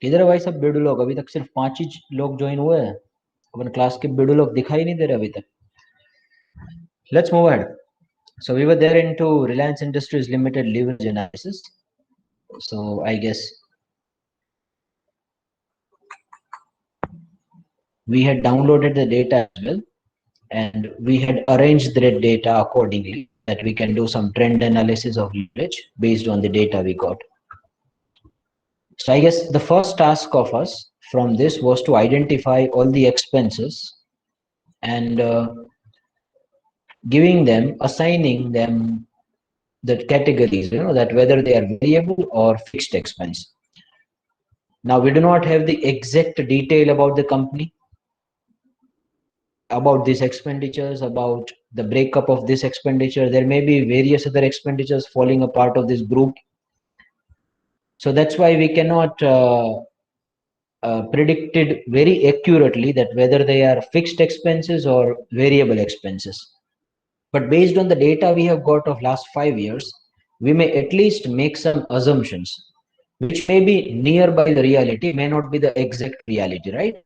किधर है भाई सब बेडू लोग? अभी तक सिर्फ 5 ही लोग ज्वाइन हुए हैं। अपन क्लास के बेडू लोग दिखाई नहीं दे रहे अभी तक. Let's move ahead. So we were there into Reliance Industries Limited leverage analysis. So I guess we had downloaded the data as well, and we had arranged the data accordingly that we can do some trend analysis of leverage based on the data we got. So I guess the first task of us from this was to identify all the expenses and assigning them the categories, that whether they are variable or fixed expense. Now we do not have the exact detail about the company, about these expenditures, about the breakup of this expenditure. There may be various other expenditures falling a part of this group. So that's why we cannot predict it very accurately that whether they are fixed expenses or variable expenses. But based on the data we have got of last 5 years, we may at least make some assumptions, which may be nearby the reality, may not be the exact reality, right?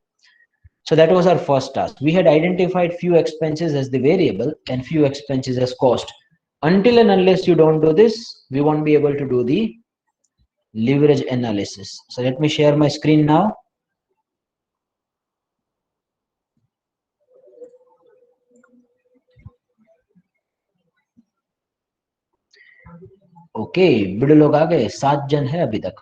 So that was our first task. We had identified few expenses as the variable and few expenses as cost. Until and unless you don't do this, we won't be able to do the leverage analysis. So let me share my screen now. Okay, बड़े लोग आ गए, 7 जन है अभी तक.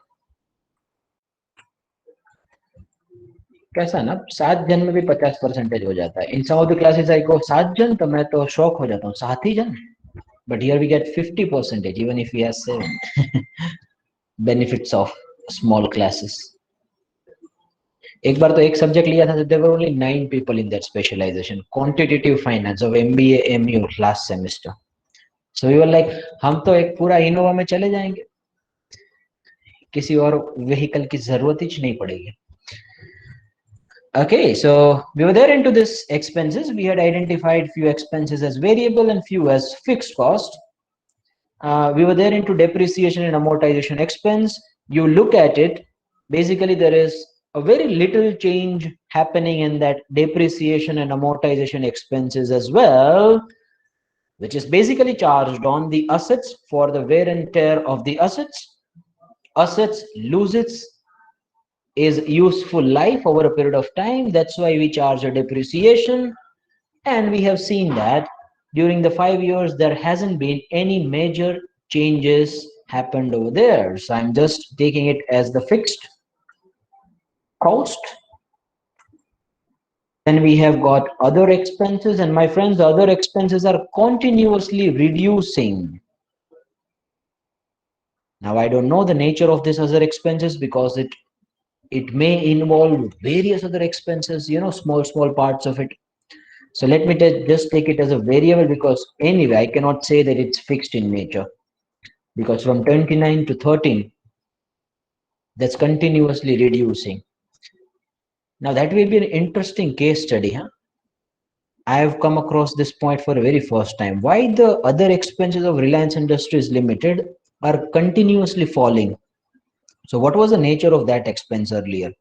कैसा ना, 7 जन में भी 50% हो जाता है. इन सम ऑफ द क्लासेस आई को 7 जन तो मैं तो शॉक हो जाता हूँ, 7 ही जन. But here we get 50% even if we have 7. Benefits of small classes. एक बार तो एक सब्जेक्ट लिया था, there were only 9 people in that specialization, quantitative finance of MBA MU last semester. So we were like, हम तो एक पूरा Innova में चले जाएंगे, किसी और व्हीकल की जरूरत ही नहीं पड़ेगी. Okay, so we were there into this expenses. We had identified few expenses as variable and few as fixed cost. We were there into depreciation and amortization expense. You look at it, basically there is a very little change happening in that depreciation and amortization expenses as well, which is basically charged on the assets for the wear and tear of the assets. Assets lose its useful life over a period of time. That's why we charge a depreciation. And we have seen that during the 5 years, there hasn't been any major changes happened over there. So I'm just taking it as the fixed cost. Then we have got other expenses, and my friends, other expenses are continuously reducing. Now I don't know the nature of this other expenses because it may involve various other expenses, small parts of it. So let me just take it as a variable, because anyway I cannot say that it's fixed in nature, because from 29 to 13, that's continuously reducing. Now that will be an interesting case study, huh? I have come across this point for the very first time. Why the other expenses of Reliance Industries Limited are continuously falling? So what was the nature of that expense earlier?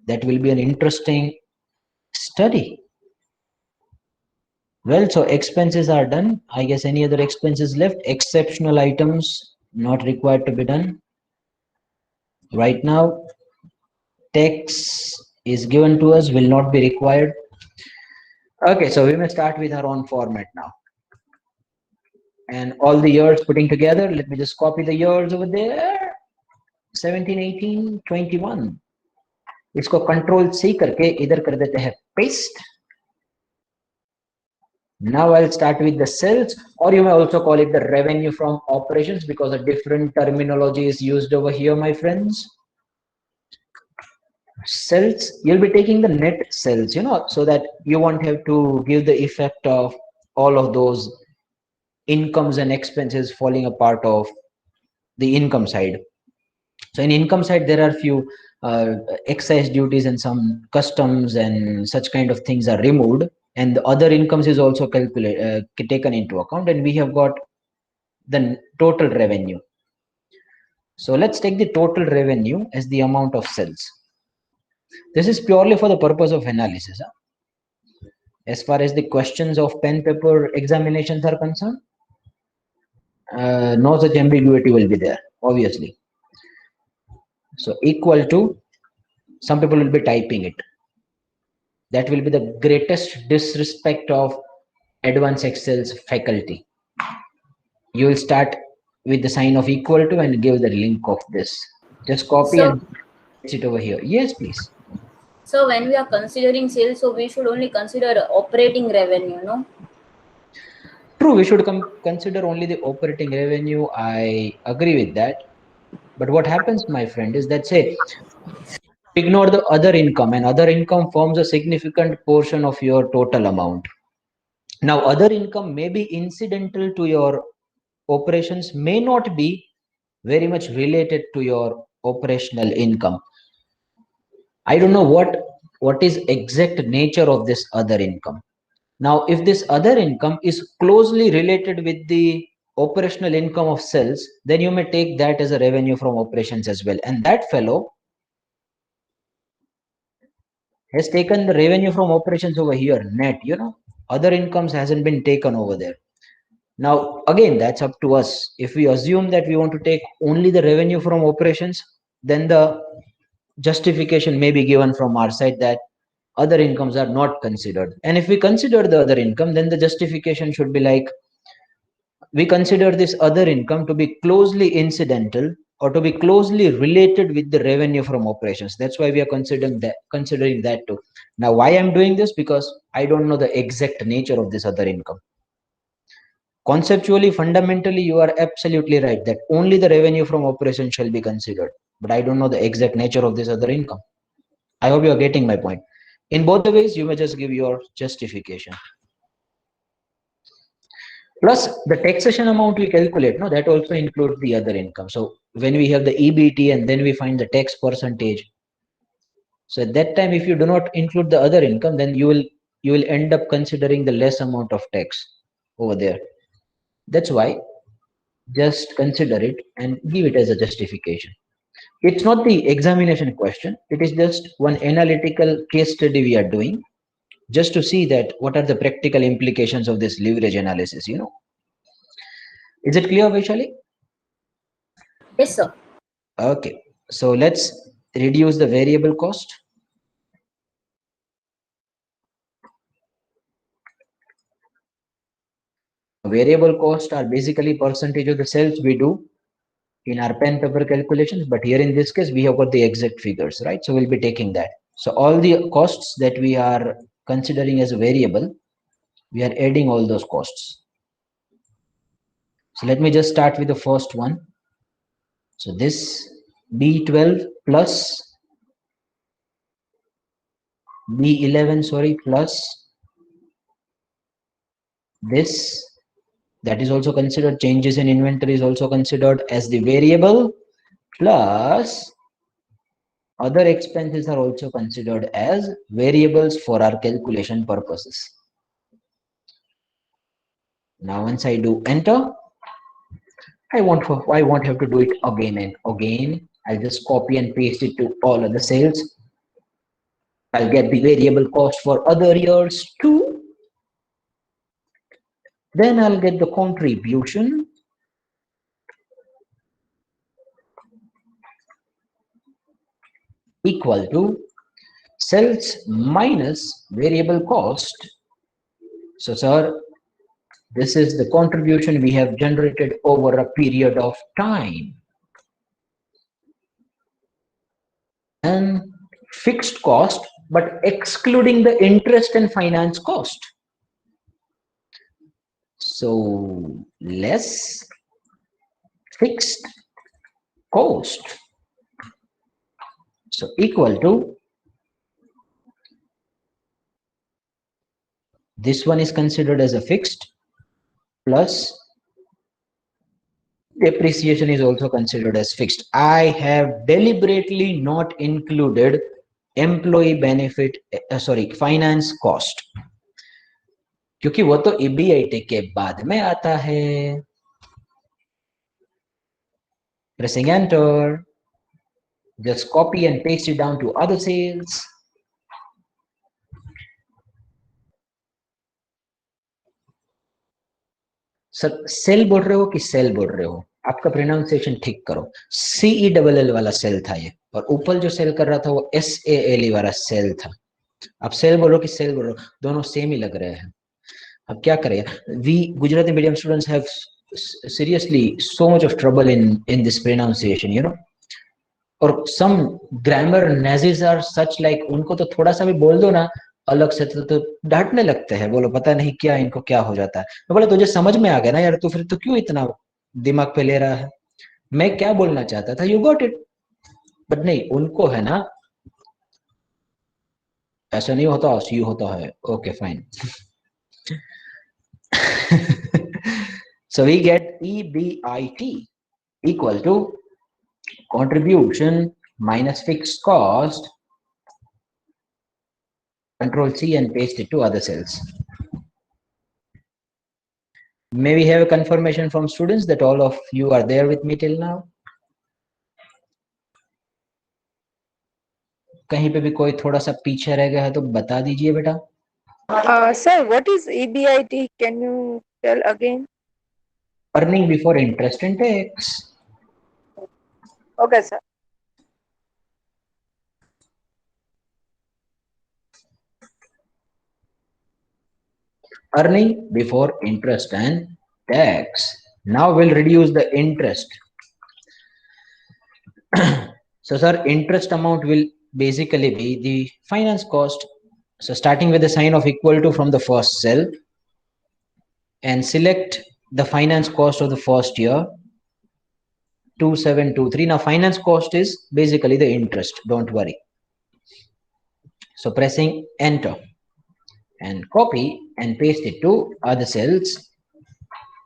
That will be an interesting study. Well, so expenses are done. I guess any other expenses left? Exceptional items not required to be done. Right now, tax is given to us, will not be required. Okay, so we may start with our own format now. And all the years putting together, let me just copy the years over there. 17, 18, 21. इसको control C करके इधर कर देते हैं paste. Now I'll start with the sales, or you may also call it the revenue from operations, because a different terminology is used over here, my friends. Sales, you'll be taking the net sales, so that you won't have to give the effect of all of those incomes and expenses falling a part of the income side. So in income side, there are few excise duties and some customs and such kind of things are removed, and the other incomes is also taken into account, and we have got the total revenue. So let's take the total revenue as the amount of sales. This is purely for the purpose of analysis. As far as the questions of pen paper examinations are concerned, no such ambiguity will be there, obviously. So equal to, some people will be typing it. That will be the greatest disrespect of advanced Excel's faculty. You will start with the sign of equal to and give the link of this. Just copy So, and paste it over here. Yes, please. so when we are considering sales, so we should only consider operating revenue, no? True, we should consider only the operating revenue. I agree with that. But what happens, my friend, is that say ignore the other income, and other income forms a significant portion of your total amount. Now, other income may be incidental to your operations, may not be very much related to your operational income. I don't know what is exact nature of this other income. Now, if this other income is closely related with the operational income of sales, then you may take that as a revenue from operations as well. And that fellow has taken the revenue from operations over here, net, other incomes hasn't been taken over there. Now, again, that's up to us. If we assume that we want to take only the revenue from operations, then the justification may be given from our side that other incomes are not considered. And if we consider the other income, then the justification should be like, we consider this other income to be closely incidental or to be closely related with the revenue from operations. That's why we are considering that too. Now, why I'm doing this? Because I don't know the exact nature of this other income. Conceptually, fundamentally, you are absolutely right that only the revenue from operations shall be considered, but I don't know the exact nature of this other income. I hope you are getting my point. In both the ways, you may just give your justification. Plus the taxation amount we calculate, no, that also includes the other income. So when we have the EBT and then we find the tax percentage, so at that time, if you do not include the other income, then you will end up considering the less amount of tax over there. That's why just consider it and give it as a justification. It's not the examination question. It is just one analytical case study we are doing just to see that what are the practical implications of this leverage analysis. Is it clear, Vaishali? Yes, sir. Okay, so let's reduce the variable cost. Variable cost are basically percentage of the sales we do in our pen paper calculations, but here in this case we have got the exact figures, right? So we'll be taking that. So all the costs that we are considering as a variable, we are adding all those costs. So let me just start with the first one. So this B12 plus B11, sorry, plus this, that is also considered, changes in inventory is also considered as the variable, plus other expenses are also considered as variables for our calculation purposes. Now once I do enter, I won't have to do it again and again. I'll just copy and paste it to all of the sales. I'll get the variable cost for other years too. Then I'll get the contribution. Equal to sales minus variable cost. So sir, this is the contribution we have generated over a period of time. And fixed cost, but excluding the interest and finance cost. So less fixed cost. So equal to, this one is considered as a fixed, plus depreciation is also considered as fixed. I have deliberately not included employee benefit, finance cost, क्योंकि वो तो EBIT के बाद में आता है, Pressing enter. Just copy and paste it down to other sales. Sir sale बोल रहे हो कि सेल बोल रहे हो? आपका प्रोनाउंसिएशन ठीक करो. CELL वाला सेल था ये, और ऊपर जो सेल कर रहा था वो SALE वाला सेल था. आप सेल बोलो कि सेल बोलो, दोनों सेम ही लग रहे हैं. अब क्या करें? We Gujarati medium students have seriously so much of trouble in this pronunciation, you know. और some grammar nazis are such like, उनको तो थोड़ा सा भी बोल दो ना अलग से तो डांटने लगते हैं. बोलो पता नहीं क्या इनको क्या हो जाता है. मैं बोला तुझे समझ में आ गया ना यार, तो फिर तो क्यों इतना दिमाग पे ले रहा है? मैं क्या बोलना चाहता था, यू गॉट इट. बट नहीं, उनको है ना, ऐसा नहीं होता, सी होता है. Okay fine. So we get EBIT equal to contribution minus fixed cost. Control C and paste it to other cells. May we have a confirmation from students that all of you are there with me till now? कहीं पे भी कोई थोड़ा सा पीछे रह गया है तो बता दीजिए बेटा. Sir, what is EBIT? Can you tell again? Earning before interest and tax. Okay, sir. Earning before interest and tax. Now we'll reduce the interest. So sir, interest amount will basically be the finance cost. So starting with the sign of equal to from the first cell, and select the finance cost of the first year, 2723. Now finance cost is basically the interest, don't worry. So pressing enter and copy and paste it to other cells.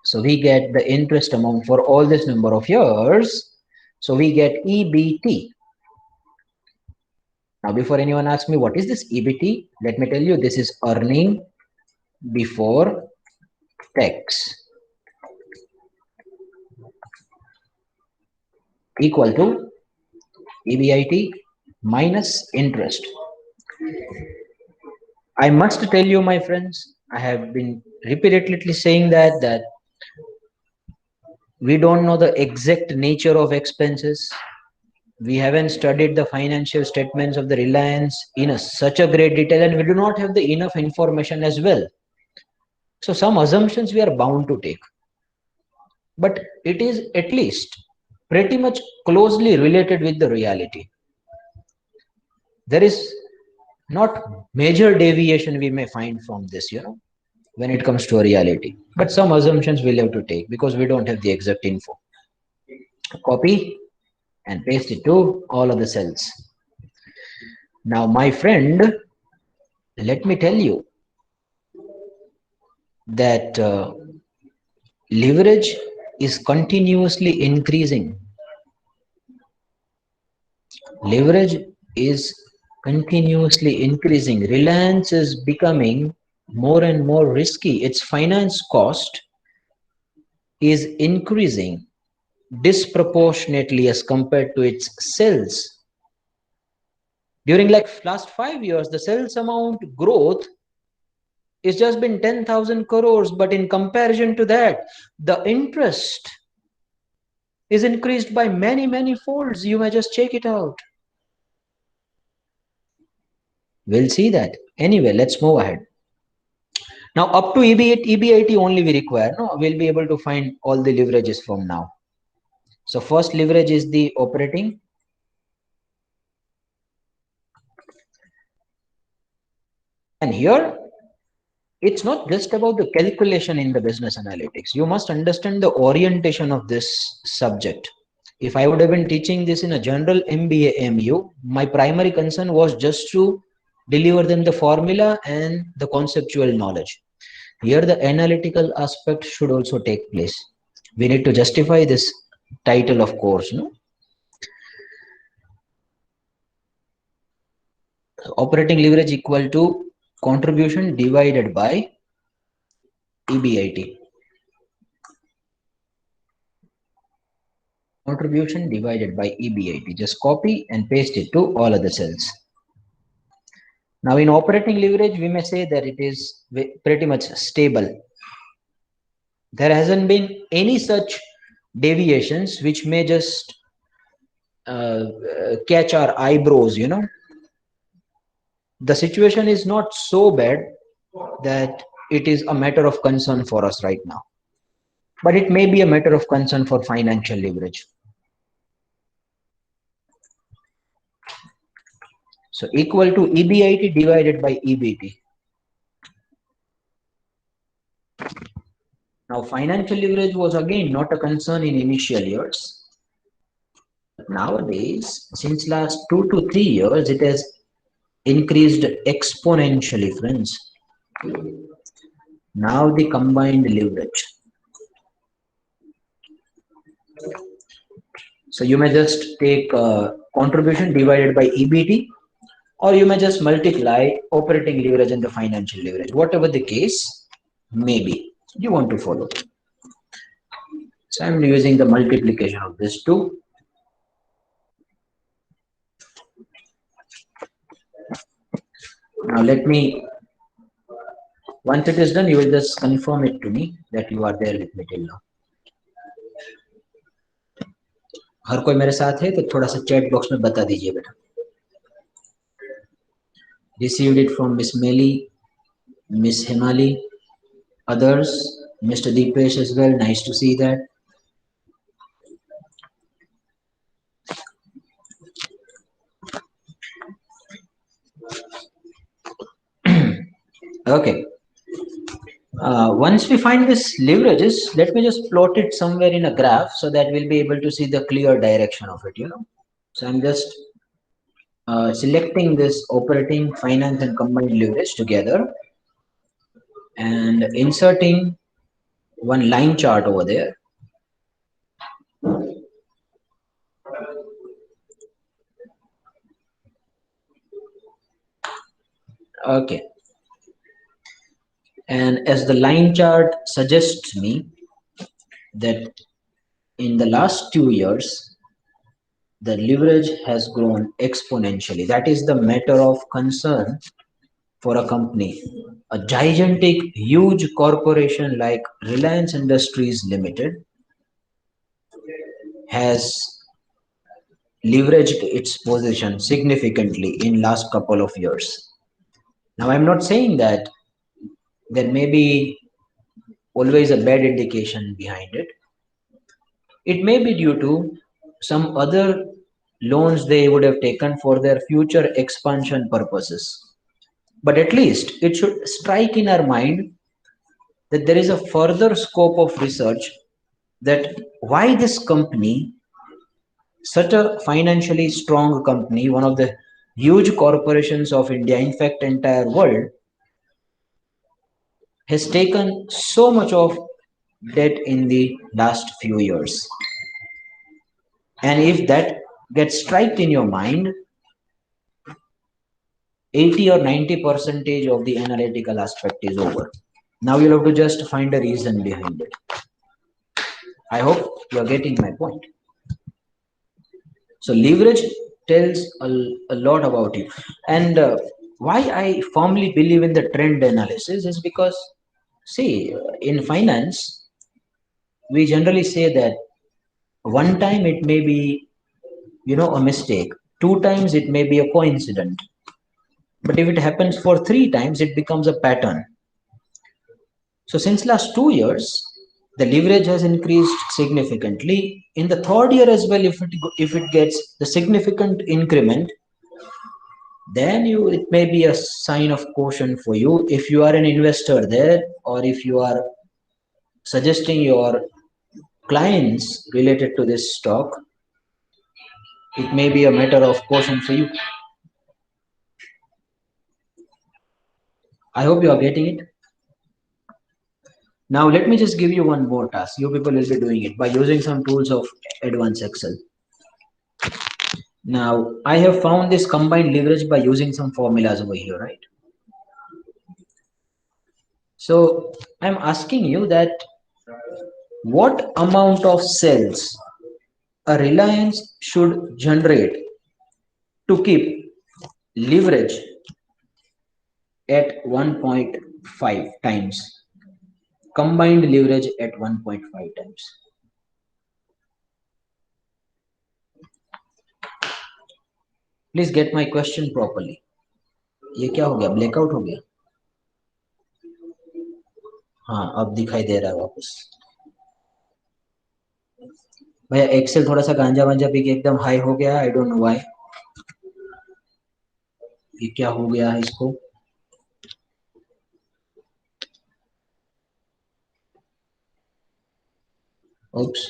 So we get the interest amount for all this number of years. So we get EBT. Now before anyone asks me what is this EBT, let me tell you, this is earning before tax equal to EBIT minus interest. I must tell you, my friends, I have been repeatedly saying that we don't know the exact nature of expenses. We haven't studied the financial statements of the Reliance in such a great detail, and we do not have the enough information as well. So some assumptions we are bound to take, but it is at least pretty much closely related with the reality. There is not major deviation we may find from this, you know, when it comes to a reality, but some assumptions we'll have to take because we don't have the exact info. Copy and paste it to all of the cells. Now my friend, let me tell you that leverage is continuously increasing. Leverage is continuously increasing. Reliance is becoming more and more risky. Its finance cost is increasing disproportionately as compared to its sales. During like last 5 years, the sales amount growth is just been 10,000 crores, but in comparison to that, the interest is increased by many folds. You may just check it out. We'll see that. Anyway, let's move ahead. Now up to EBIT only we require. No, we'll be able to find all the leverages from now. So first leverage is the operating. And here, it's not just about the calculation in the business analytics. You must understand the orientation of this subject. If I would have been teaching this in a general MBA MU, my primary concern was just to deliver them the formula and the conceptual knowledge. Here, the analytical aspect should also take place. We need to justify this title of course, no? Operating leverage equal to contribution divided by EBIT. contribution divided by EBIT. Just copy and paste it to all other cells. Now in operating leverage, we may say that it is pretty much stable. There hasn't been any such deviations which may just catch our eyebrows, you know. The situation is not so bad that it is a matter of concern for us right now. But it may be a matter of concern for financial leverage. So equal to EBIT divided by EBT. Now financial leverage was again not a concern in initial years. Nowadays, since last 2 to 3 years, it has increased exponentially, friends. Now the combined leverage. So you may just take contribution divided by EBT, or you may just multiply operating leverage and the financial leverage, whatever the case may be you want to follow. So I'm using the multiplication of this two. Now let me, once it is done, you will just confirm it to me that you are there with me till now. हर कोई मेरे साथ है तो थोड़ा सा chat box में बता दीजिए बेटा. Received it from Miss Melly, Miss Himali, others, Mr. Deepesh as well. Nice to see that. Okay. Once we find this leverages, let me just plot it somewhere in a graph so that we'll be able to see the clear direction of it, you know. So I'm just selecting this operating, finance and combined leverage together and inserting one line chart over there. Okay. And as the line chart suggests me that in the last 2 years, the leverage has grown exponentially. That is the matter of concern for a company. A gigantic, huge corporation like Reliance Industries Limited has leveraged its position significantly in last couple of years. Now, I'm not saying that there may be always a bad indication behind it. It may be due to some other loans they would have taken for their future expansion purposes. But at least it should strike in our mind that there is a further scope of research that why this company, such a financially strong company, one of the huge corporations of India, in fact, entire world, has taken so much of debt in the last few years. And if that gets striked in your mind, 80 or 90% of the analytical aspect is over. Now you'll have to just find a reason behind it. I hope you're getting my point. So leverage tells a lot about you. And why I firmly believe in the trend analysis is because, see, in finance, we generally say that one time it may be, you know, a mistake. 2 times it may be a coincidence. But if it happens for 3 times, it becomes a pattern. So since last 2 years, the leverage has increased significantly. In the third year as well, if it gets the significant increment, then it may be a sign of caution for you. If you are an investor there, or if you are suggesting your clients related to this stock, it may be a matter of caution for you. I hope you are getting it. Now let me just give you one more task. You people will be doing it by using some tools of advanced Excel. Now I have found this combined leverage by using some formulas over here, right? So I'm asking you that what amount of cells a Reliance should generate to keep leverage at 1.5 times, combined leverage at 1.5 times. Please get my question properly. ये क्या हो गया, blackout हो गया? हाँ, अब दिखाई दे रहा है वापस। भैया एक्सेल थोड़ा सा गांजा वांजा पी के एकदम हाई हो गया, आई डोंट नो व्हाई। ये क्या हो गया है इसको? Oops.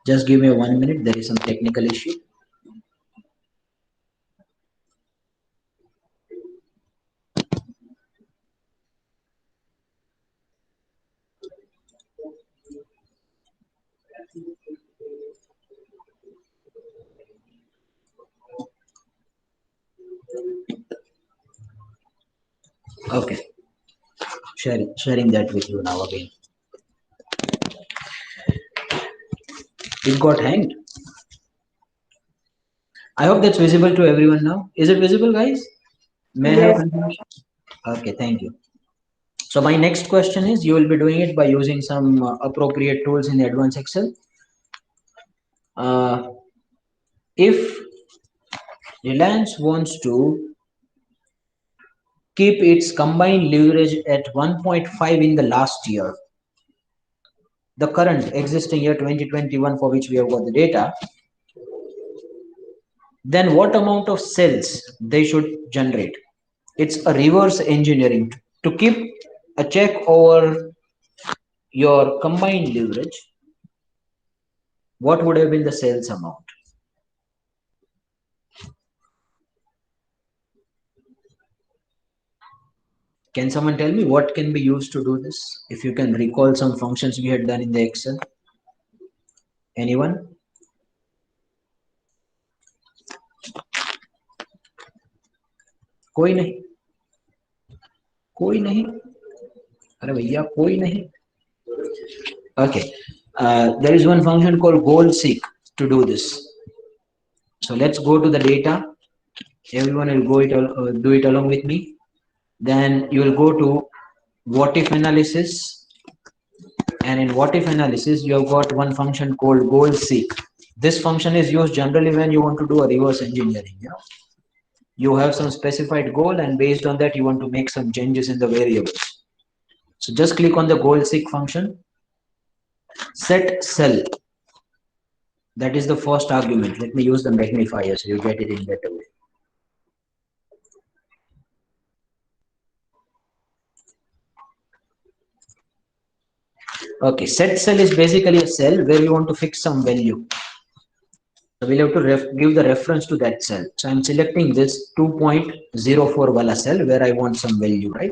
Just give me 1 minute, there is some technical issue. Okay, sharing that with you now again. It got hanged. I hope that's visible to everyone now. Is it visible, guys? May I have Yes. confirmation? Okay, thank you. So my next question is, you will be doing it by using some appropriate tools in the advanced Excel. If Reliance wants to keep its combined leverage at 1.5 in the last year, the current existing year 2021 for which we have got the data, then what amount of cells they should generate? It's a reverse engineering to keep a check over your combined leverage. What would have been the sales amount? Can someone tell me what can be used to do this? If you can recall some functions we had done in the Excel. Anyone? कोई नहीं? कोई नहीं? अरे भैया कोई नहीं? Okay, there is one function called goal seek to do this. So let's go to the data. Everyone will go do it along with me. Then you will go to what if analysis, and in what if analysis you have got one function called goal seek. This function is used generally when you want to do a reverse engineering. You have some specified goal, and based on that you want to make some changes in the variables. So just click on the goal seek function, set cell. That is the first argument. Let me use the magnifier so you get it in better way. Okay, set cell is basically a cell where you want to fix some value. So we'll have to give the reference to that cell. So I'm selecting this 2.04 wala cell where I want some value, right?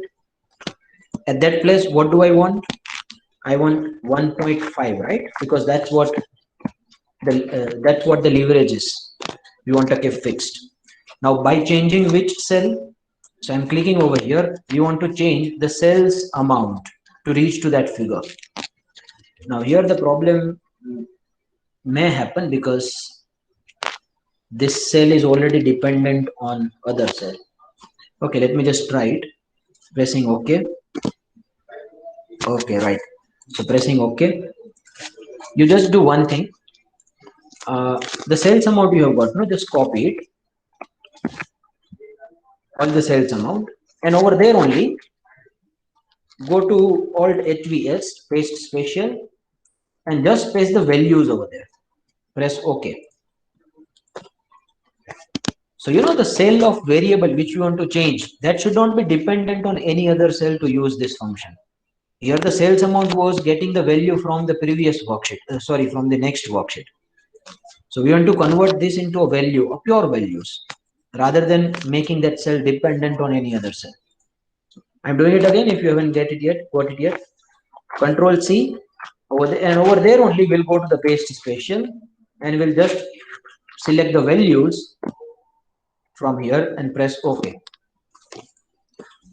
At that place, what do I want? I want 1.5, right? Because that's what the leverage is. We want to keep fixed. Now by changing which cell? So I'm clicking over here. We want to change the cell's amount to reach to that figure. Now here the problem may happen because this cell is already dependent on other cell. Okay, let me just try it. Pressing OK. Okay, right. So pressing OK. You just do one thing. The sales amount you have got, no, just copy it. All the sales amount. And over there only, go to Alt HVS, paste spatial, and just paste the values over there. Press OK. So you know the cell of variable which you want to change, that should not be dependent on any other cell to use this function. Here the sales amount was getting the value from the previous worksheet, from the next worksheet. So we want to convert this into a value, a pure values, rather than making that cell dependent on any other cell. I'm doing it again if you haven't got it yet. Control C, over there, and over there only we'll go to the paste spatial and we'll just select the values from here and press OK.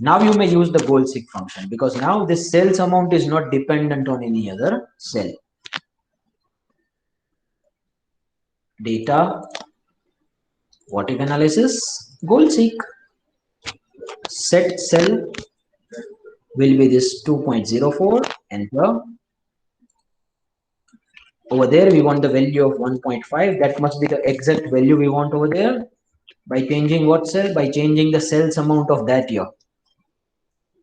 Now you may use the goal seek function because now this sales amount is not dependent on any other cell. Data, what if analysis, goal seek. Set cell will be this 2.04, enter. Over there we want the value of 1.5. That must be the exact value we want over there. By changing what cell? By changing the sales amount of that year,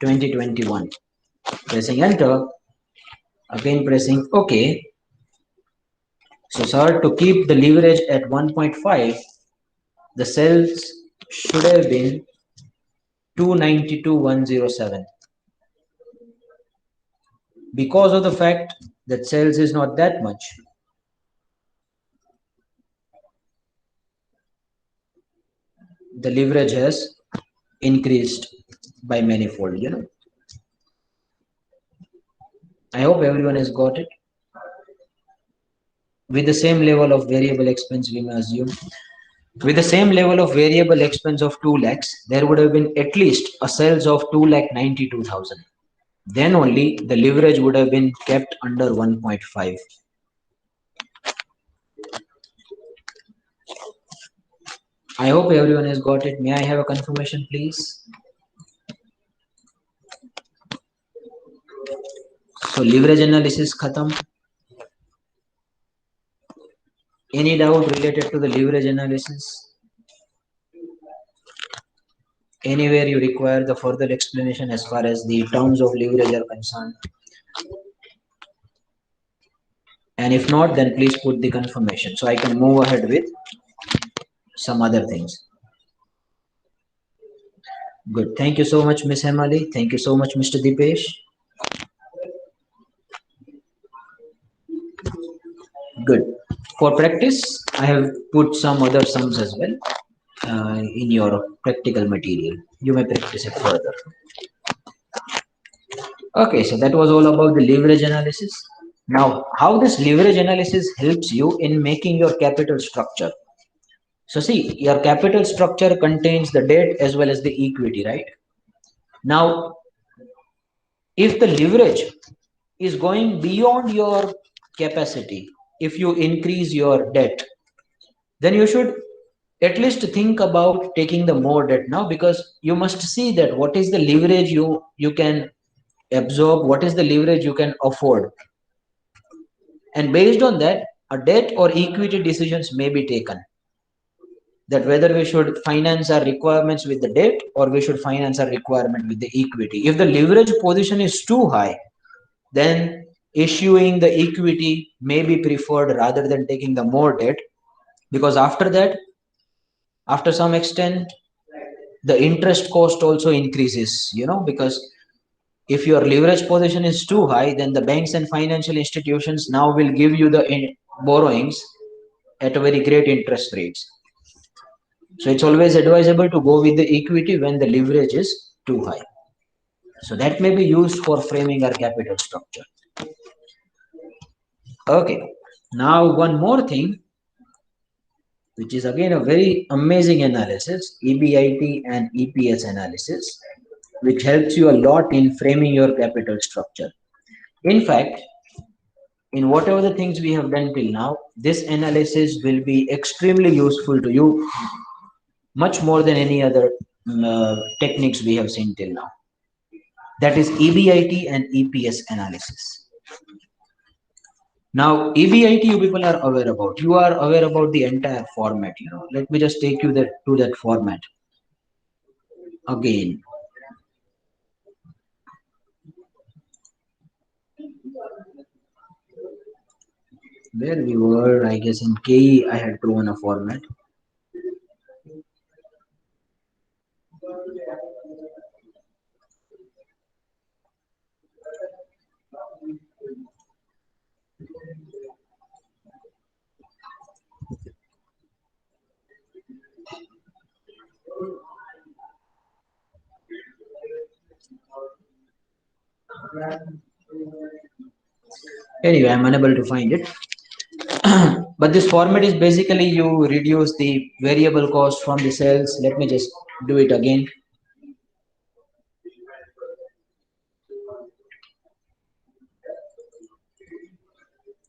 2021. Pressing enter, again pressing OK. So sir, to keep the leverage at 1.5, the sales should have been 292,107. Because of the fact that sales is not that much, the leverage has increased by manifold, you know. I hope everyone has got it. With the same level of variable expense, we may assume, with the same level of variable expense of 2 lakhs, there would have been at least a sales of 2,92,000. Then only the leverage would have been kept under 1.5. I hope everyone has got it. May I have a confirmation, please? So leverage analysis khatam. Any doubt related to the leverage analysis? Anywhere you require the further explanation as far as the terms of leverage are concerned? And if not, then please put the confirmation so I can move ahead with some other things. Good. Thank you so much, Miss Hemali. Thank you so much, Mr. Dipesh. Good. For practice, I have put some other sums as well in your practical material. You may practice it further. Okay, so that was all about the leverage analysis. Now, how this leverage analysis helps you in making your capital structure. So see, your capital structure contains the debt as well as the equity, right? Now, if the leverage is going beyond your capacity, if you increase your debt, then you should at least think about taking the more debt now, because you must see that what is the leverage you can absorb, what is the leverage you can afford, and based on that a debt or equity decisions may be taken, that whether we should finance our requirements with the debt or we should finance our requirement with the equity. If the leverage position is too high, then issuing the equity may be preferred rather than taking the more debt, because after that, after some extent, the interest cost also increases, you know, because if your leverage position is too high, then the banks and financial institutions now will give you the borrowings at a very great interest rates. So it's always advisable to go with the equity when the leverage is too high. So that may be used for framing our capital structure. Okay, now one more thing, which is again a very amazing analysis, EBIT and EPS analysis, which helps you a lot in framing your capital structure. In fact, in whatever the things we have done till now, this analysis will be extremely useful to you, much more than any other techniques we have seen till now. That is EBIT and EPS analysis. Now, EBIT you people are aware about. You are aware about the entire format. You know, let me just take you to that format again. Where we were, I guess in KE, I had drawn a format. Anyway, I'm unable to find it. But this format is basically you reduce the variable cost from the sales. Let me just do it again.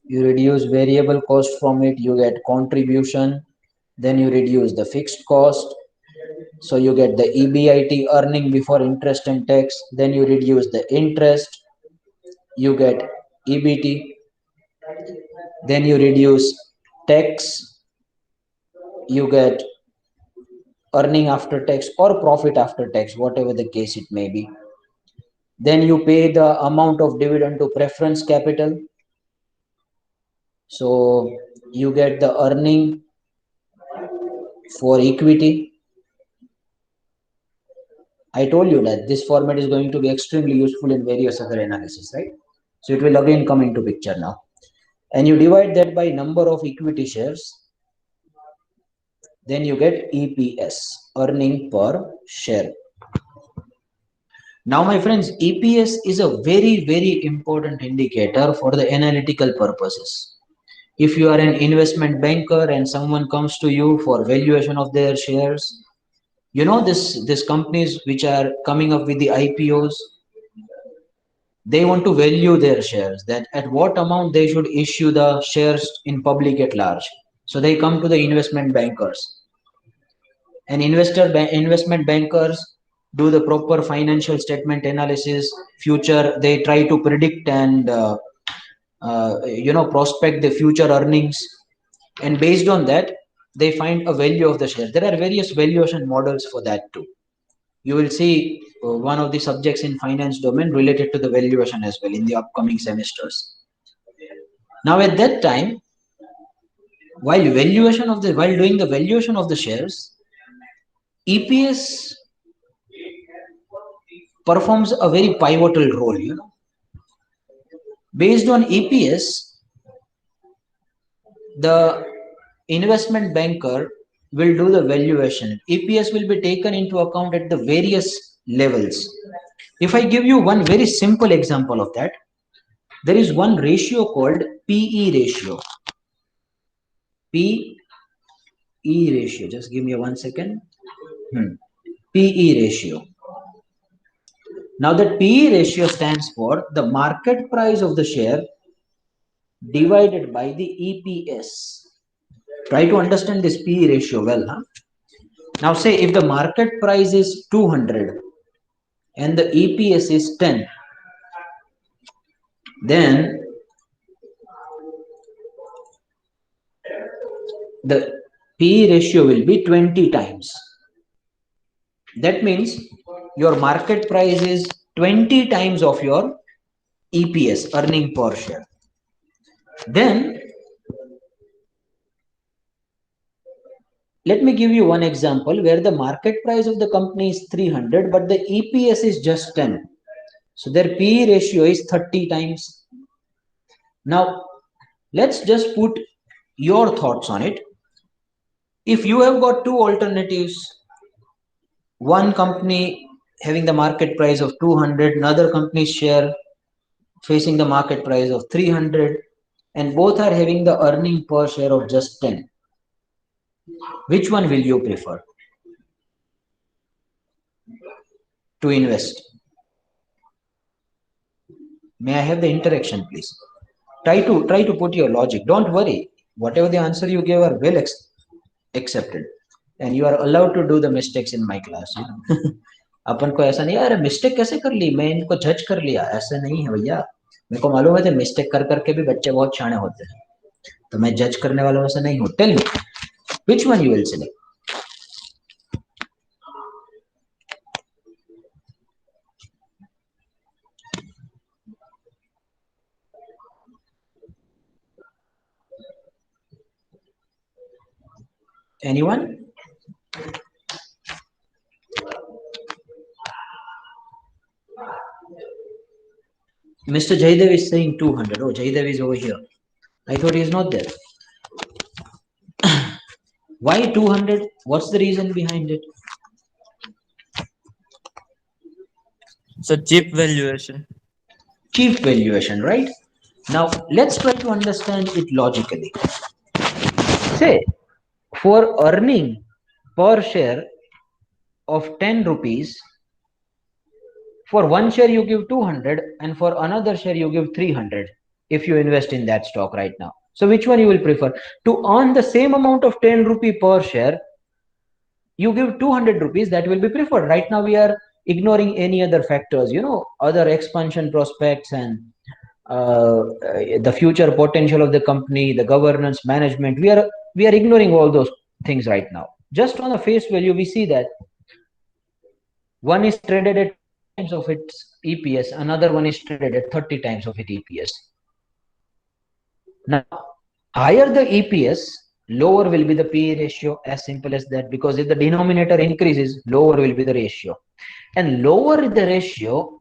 You reduce variable cost from it, you get contribution, then you reduce the fixed cost. So you get the EBIT, earning before interest and tax, then you reduce the interest, you get EBT, then you reduce tax, you get earning after tax or profit after tax, whatever the case it may be. Then you pay the amount of dividend to preference capital. So you get the earning for equity. I told you that this format is going to be extremely useful in various other analysis, right? So it will again come into picture now. And you divide that by number of equity shares, then you get EPS, earning per share. Now, my friends, EPS is a very, very important indicator for the analytical purposes. If you are an investment banker and someone comes to you for valuation of their shares, you know this companies which are coming up with the IPOs, they want to value their shares, that at what amount they should issue the shares in public at large. So they come to the investment bankers, and investment bankers do the proper financial statement analysis. Future, they try to predict and prospect the future earnings, and based on that they find a value of the share. There are various valuation models for that too. You will see one of the subjects in finance domain related to the valuation as well in the upcoming semesters. Now at that time, while doing the valuation of the shares, EPS performs a very pivotal role. Based on EPS, the investment banker will do the valuation. EPS will be taken into account at the various levels. If I give you one very simple example of that, there is one ratio called PE ratio. PE ratio, just give me 1 second. PE ratio. Now that PE ratio stands for the market price of the share divided by the EPS. Try to understand this PE ratio well. Now say if the market price is 200 and the EPS is 10, then the PE ratio will be 20 times. That means your market price is 20 times of your EPS, earning per share. Then let me give you one example where the market price of the company is 300 but the EPS is just 10. So their PE ratio is 30 times. Now let's just put your thoughts on it. If you have got two alternatives, one company having the market price of 200, another company's share facing the market price of 300, and both are having the earning per share of just 10, which one will you prefer to invest? May I have the interaction, please? Try to put your logic. Don't worry. Whatever the answer you gave are well accepted, and you are allowed to do the mistakes in my class. अपन को ऐसा नहीं यार mistake कैसे कर ली, मैं इनको जज कर लिया, ऐसा नहीं है भैया. मेरे को मालूम है मिस्टेक कर करके भी बच्चे बहुत शाणे होते हैं, तो मैं जज करने वालों में से नहीं हूँ. Tell me which one you will select. Anyone? Mr. Jaydev is saying 200. Oh, Jaydev is over here. I thought he is not there. Why 200? What's the reason behind it? So cheap valuation. Cheap valuation, right? Now let's try to understand it logically. say for earning per share of 10 rupees, for one share you give 200 and for another share you give 300 if you invest in that stock right now. So which one you will prefer? To earn the same amount of 10 rupee per share, you give 200 rupees, that will be preferred. Right now we are ignoring any other factors, other expansion prospects and the future potential of the company, the governance, management. We are ignoring all those things right now. Just on the face value, we see that one is traded at times of its EPS, another one is traded at 30 times of its EPS. Now, higher the EPS, lower will be the PE ratio, as simple as that, because if the denominator increases, lower will be the ratio. And lower the ratio,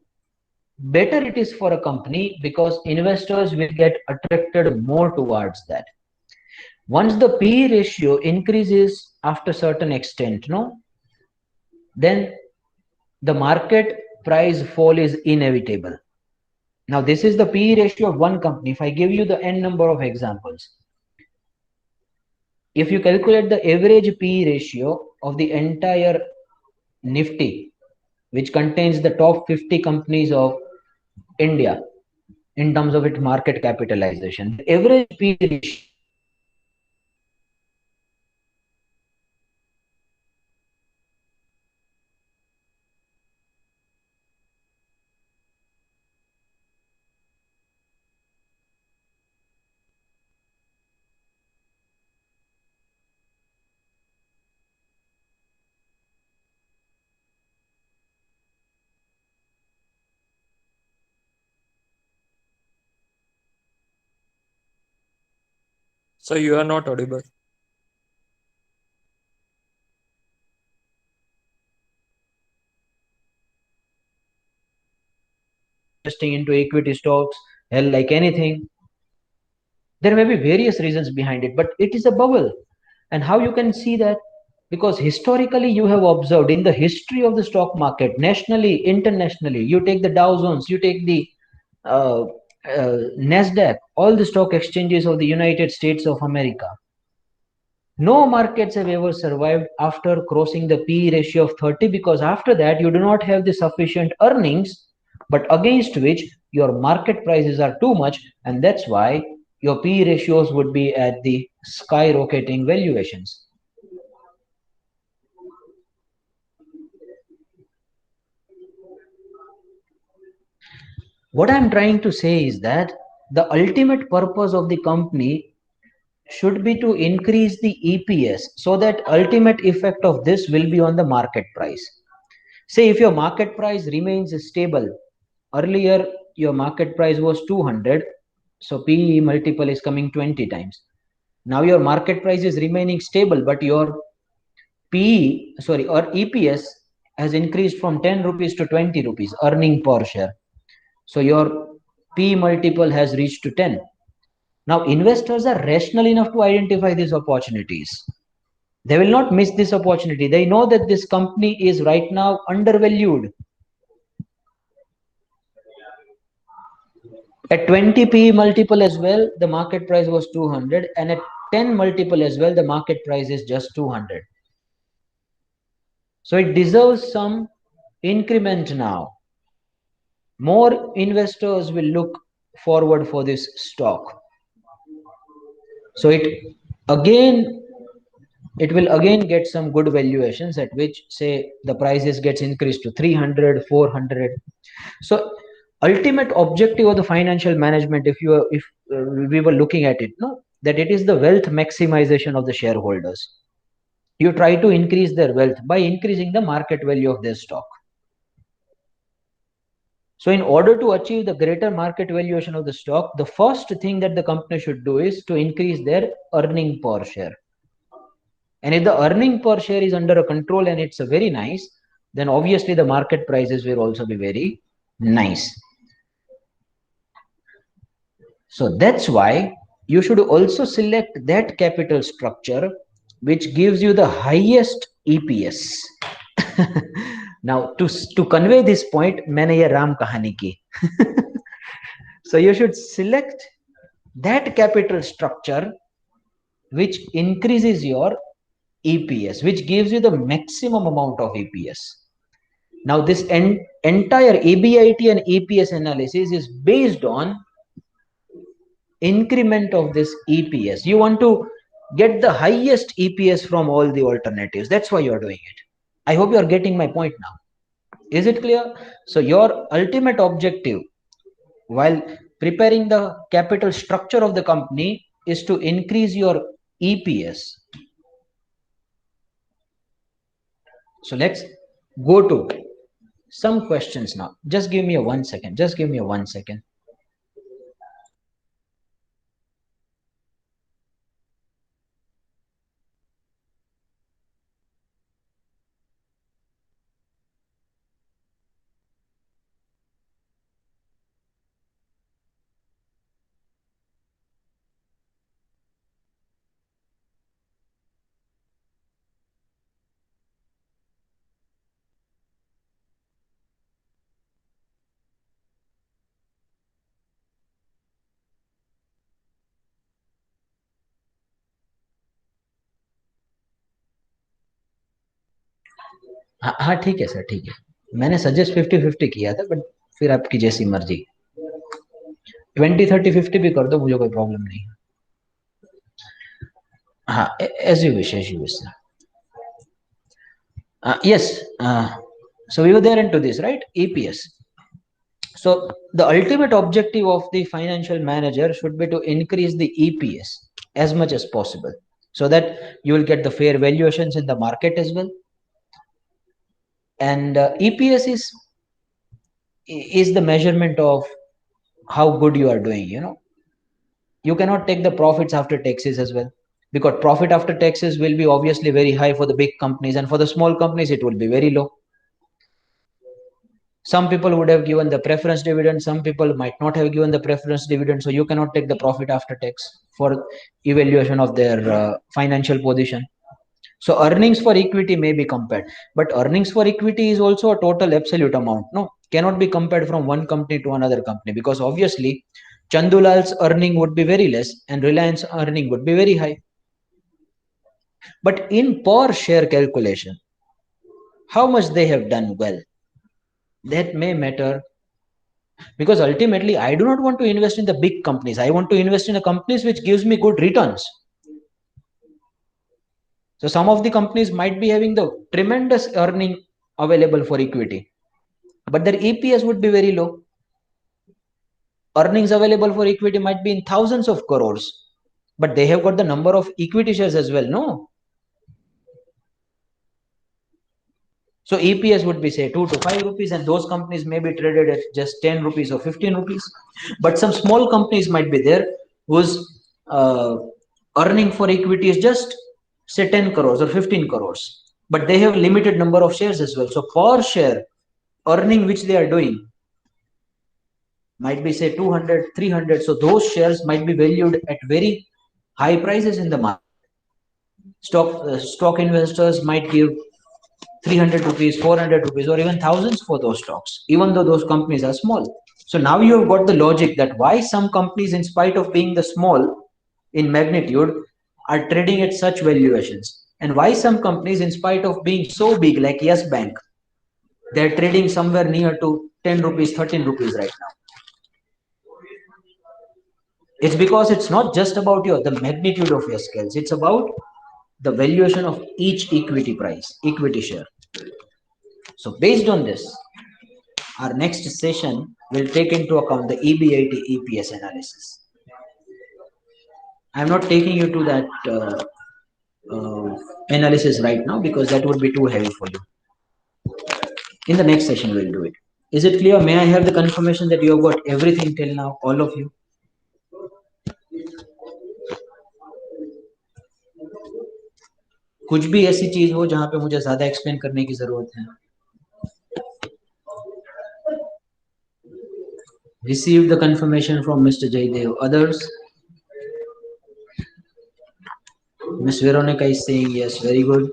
better it is for a company, because investors will get attracted more towards that. Once the PE ratio increases after certain extent, then the market price fall is inevitable. Now, this is the PE ratio of one company. If I give you the n number of examples, if you calculate the average PE ratio of the entire Nifty, which contains the top 50 companies of India in terms of its market capitalization, the average PE ratio So you are not audible. investing into equity stocks, hell, like anything. There may be various reasons behind it, but it is a bubble. And how you can see that? Because historically you have observed in the history of the stock market, nationally, internationally, you take the Dow Jones, you take the uh, Nasdaq, all the stock exchanges of the United States of America. No markets have ever survived after crossing the PE ratio of 30, because after that you do not have the sufficient earnings, but against which your market prices are too much, and that's why your PE ratios would be at the skyrocketing valuations. What I'm trying to say is that the ultimate purpose of the company should be to increase the EPS, so that ultimate effect of this will be on the market price. Say if your market price remains stable, earlier your market price was 200, so PE multiple is coming 20 times. Now your market price is remaining stable, but your EPS has increased from 10 rupees to 20 rupees earning per share. So your P multiple has reached to 10. Now investors are rational enough to identify these opportunities. They will not miss this opportunity. They know that this company is right now undervalued. At 20 P multiple as well, the market price was 200, and at 10 multiple as well, the market price is just 200. So it deserves some increment now. More investors will look forward for this stock. So it will again get some good valuations, at which say the prices gets increased to 300, 400. So ultimate objective of the financial management, if we were looking at it, that it is the wealth maximization of the shareholders. You try to increase their wealth by increasing the market value of their stock. So in order to achieve the greater market valuation of the stock, the first thing that the company should do is to increase their earning per share. And if the earning per share is under a control and it's a very nice, then obviously the market prices will also be very nice. So that's why you should also select that capital structure which gives you the highest EPS. Now to convey this point, मैंने ये राम कहानी की. So you should select that capital structure which increases your EPS, which gives you the maximum amount of EPS. Now, this entire EBIT and EPS analysis is based on increment of this EPS. You want to get the highest EPS from all the alternatives. That's why you're doing it. I hope you're getting my point now. Is it clear? So your ultimate objective while preparing the capital structure of the company is to increase your EPS. So let's go to some questions now. Just give me a 1 second. Just give me a 1 second. हाँ ठीक है sir, ठीक है. मैंने suggest 50-50 किया था, but फिर आपकी जैसी मर्जी. 20-30-50 भी कर दो, मुझे कोई प्रॉब्लम नहीं. हाँ, as you wish, as you wish. Yes, so we were there into this, right? EPS. So the ultimate objective of the financial manager should be to increase the EPS as much as possible, so that you will get the fair valuations in the market as well. And EPS is the measurement of how good you are doing. You cannot take the profits after taxes as well, because profit after taxes will be obviously very high for the big companies, and for the small companies it will be very low. Some people would have given the preference dividend, some people might not have given the preference dividend, so you cannot take the profit after tax for evaluation of their financial position. So earnings for equity may be compared, but earnings for equity is also a total absolute amount. No, cannot be compared from one company to another company, because obviously Chandulal's earning would be very less and Reliance earning would be very high. But in per share calculation, how much they have done well, that may matter, because ultimately I do not want to invest in the big companies. I want to invest in the companies which gives me good returns. So some of the companies might be having the tremendous earning available for equity, but their EPS would be very low. Earnings available for equity might be in thousands of crores, but they have got the number of equity shares as well, no? So EPS would be say 2 to 5 rupees, and those companies may be traded at just 10 rupees or 15 rupees. But some small companies might be there whose earning for equity is just say 10 crores or 15 crores, but they have limited number of shares as well. So per share earning which they are doing might be say 200, 300. So those shares might be valued at very high prices in the market. Stock investors might give 300 rupees, 400 rupees, or even thousands for those stocks, even though those companies are small. So now you have got the logic that why some companies, in spite of being the small in magnitude, are trading at such valuations, and why some companies, in spite of being so big, like Yes Bank, they're trading somewhere near to 10 rupees, 13 rupees right now. It's because it's not just about the magnitude of your scales, it's about the valuation of each equity price, equity share. So based on this, our next session will take into account the EBIT EPS analysis. I'm not taking you to that analysis right now, because that would be too heavy for you. In the next session, we'll do it. Is it clear? May I have the confirmation that you have got everything till now, all of you? कुछ भी ऐसी चीज हो जहां पे मुझे ज्यादा explain करने की जरूरत है? Received the confirmation from Mr. Jaydev. Others? Miss Veronica is saying yes. Very good.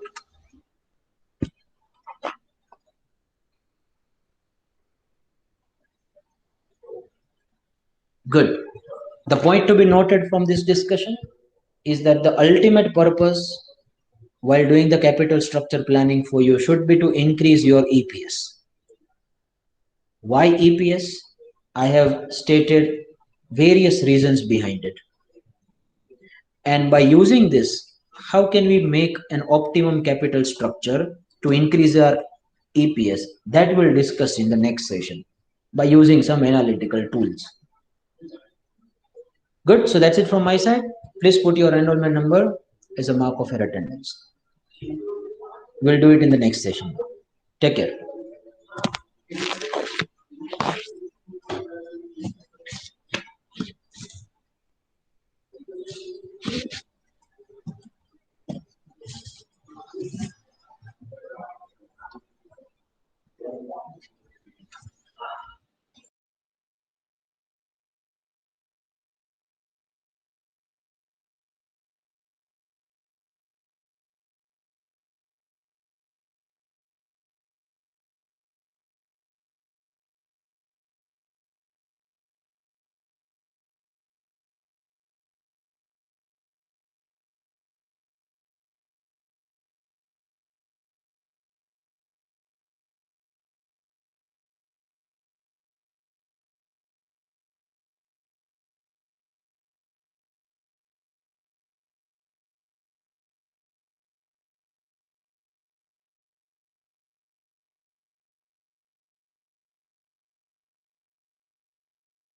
Good. The point to be noted from this discussion is that the ultimate purpose while doing the capital structure planning for you should be to increase your EPS. Why EPS? I have stated various reasons behind it. And by using this, how can we make an optimum capital structure to increase our EPS? That we'll discuss in the next session by using some analytical tools. Good. So that's it from my side. Please put your enrollment number as a mark of your attendance. We'll do it in the next session. Take care.